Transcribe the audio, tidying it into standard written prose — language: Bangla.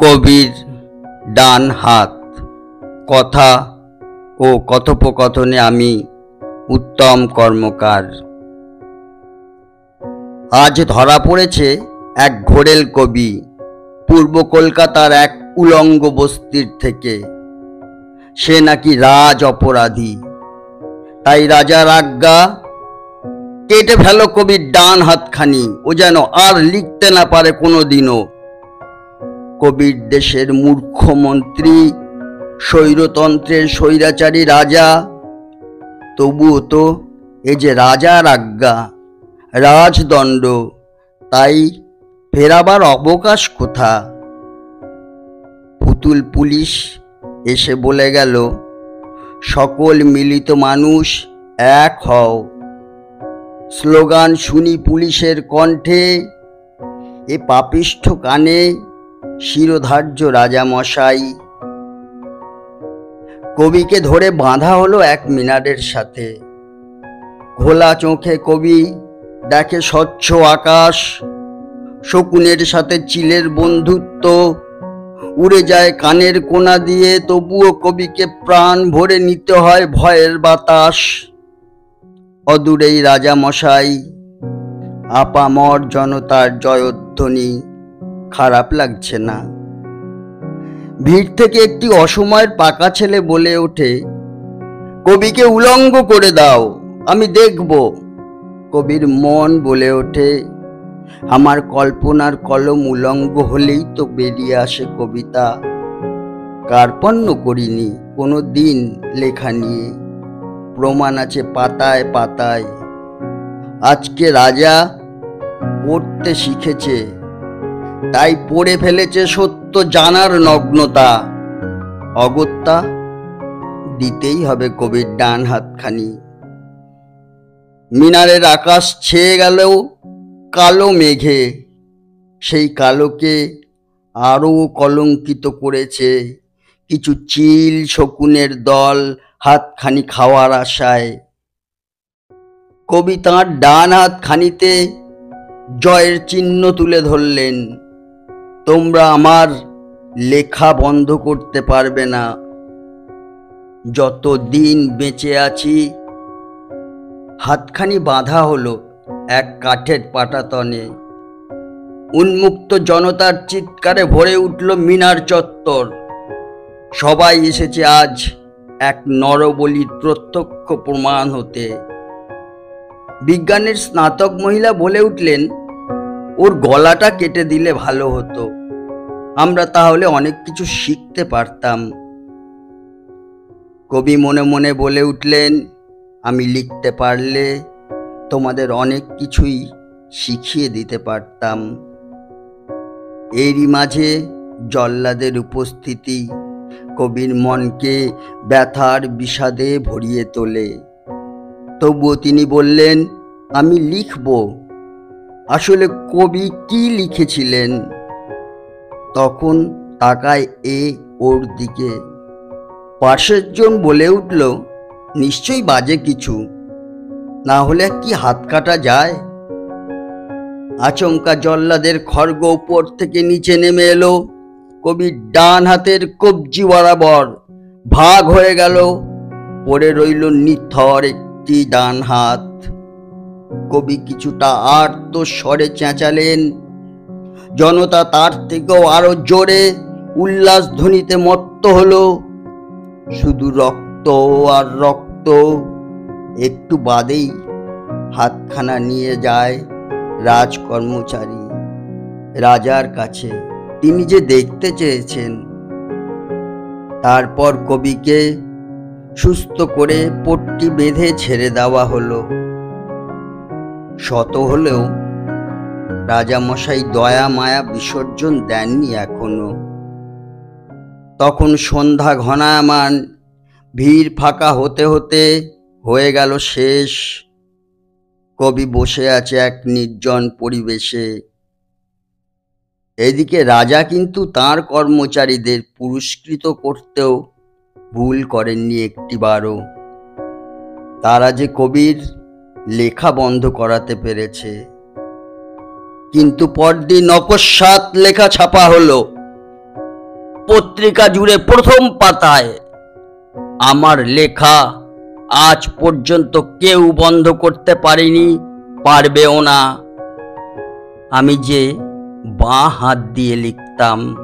কবির ডান হাত। কথা ও কথোপকথনে আমি উত্তম কর্মকার। আজ ধরা পড়েছে এক ঘোরেল কবি পূর্ব কলকাতার এক উলঙ্গ বস্তির থেকে। সে নাকি রাজ অপরাধী, তাই রাজার আজ্ঞা, কেটে ফেলো কবির ডান হাতখানি, ও যেন আর লিখতে না পারে কোনোদিনও। কবির দেশের মূর্খ মন্ত্রী, স্বৈরতন্ত্রের স্বৈরাচারী রাজা, তবুও তো এ যে রাজার আজ্ঞা, রাজদণ্ড, তাই ফেরাবার অবকাশ কোথা? পুতুল পুলিশ এসে বলে গেল, সকল মিলিত মানুষ এক হও। স্লোগান শুনি পুলিশের কণ্ঠে, এ পাপিষ্ঠ কানে শিরোধার্য রাজামশাই। কবিকে ধরে বাঁধা হলো এক মিনারের সাথে। ঘোলা চোখে কবি দেখে স্বচ্ছ আকাশ, শকুনের সাথে চিলের বন্ধুত্ব, উড়ে যায় কানের কোনা দিয়ে, তবুও কবিকে প্রাণ ভরে নিতে হয় ভয়ের বাতাস। অদূরেই রাজামশাই, আপামর জনতার জয়ধ্বনি, খারাপ লাগছে না? ভিড় থেকে একটি অসময়ের পাকা ছেলে বলে ওঠে, কবিকে উলঙ্গ করে দাও, আমি দেখব। কবির মন বলে ওঠে, আমার কল্পনার কলম উলঙ্গ হলেই তো বেরিয়ে আসে কবিতা। কার্পণ্য করিনি কোনো দিন লেখা নিয়ে, প্রমাণ আছে পাতায় পাতায়। আজকে রাজা পড়তে শিখেছে, তাই পড়ে ফেলেছে সত্য জানার নগ্নতা। অগত্যা দিতেই হবে কবির ডান হাতখানি। মিনারের আকাশ ছেয়ে গেলেও কালো মেঘে, সেই কালোকে আরও কলঙ্কিত করেছে কিছু চিল শকুনের দল হাতখানি খাওয়ার আশায়। কবি তাঁর ডান হাতখানিতে জয়ের চিহ্ন তুলে ধরলেন, তোমরা আমার লেখা বন্ধ করতে পারবে না। যত দিন বেঁচে আছি। হাতখানি বাঁধা হলো এক কাঠের পাটাতনে। উন্মুক্ত জনতার চিৎকারে ভরে উঠল মিনার চত্বর। সবাই এসেছে আজ এক নরবলির প্রত্যক্ষ প্রমাণ হতে। বিজ্ঞানের স্নাতক মহিলা বলে উঠলেন, ওর গলাটা কেটে দিলে ভালো হতো, আমরা তাহলে অনেক কিছু শিখতে পারতাম। কবি মনে মনে বলে উঠলেন, আমি লিখতে পারলে তোমাদের অনেক কিছুই শিখিয়ে দিতে পারতাম। এরই মাঝে জল্লাদের উপস্থিতি কবির মনকে ব্যথার বিষাদে ভরিয়ে তোলে। তবুও তিনি বললেন, আমি লিখব। আসলে কবি কি লিখেছিলেন? তখন তাকায় ওর দিকে। পাশের জন বলে উঠল, নিশ্চয়ই বাজে কিছু, না হলে কি হাত কাটা যায়? আচমকা জল্লাদের খড়গ উপর থেকে নিচে নেমে এলো। কবির ডান হাতের কবজি বরাবর ভাগ হয়ে গেল, পড়ে রইল নিথর একটি ডান হাত। কবি কিছুটা আর্ত স্বরে চেঁচালেন। জনতা তার থেকেও আরো জোরে উল্লাস ধ্বনিতে মত্ত হলো। শুধু রক্ত আর রক্ত। একটু বাদেই হাতখানা নিয়ে যায় রাজকর্মচারী রাজার কাছে, তিনি যে দেখতে চেয়েছেন। তারপর কবিকে সুস্থ করে পট্টি বেঁধে ছেড়ে দেওয়া হলো। শত হলেও রাজামশাই দয়া মায়া বিসর্জন দেননি এখনো। তখন সন্ধ্যা ঘনায়মান, ভিড় ফাঁকা হতে হতে হয়ে গেল শেষ। কবি বসে আছে এক নির্জন পরিবেশে। এদিকে রাজা কিন্তু তাঁর কর্মচারীদের পুরস্কৃত করতেও ভুল করেননি একটিবারও। তারা যে কবির লেখা বন্ধ করাতে পেরেছে। কিন্তু পরদিন অকস্মাৎ লেখা ছাপা হলো, পত্রিকা জুড়ে প্রথম পাতায়। আমার লেখা আজ পর্যন্ত কেউ বন্ধ করতে পারেনি, পারবেও না। আমি যে বাঁ হাত দিয়ে লিখতাম।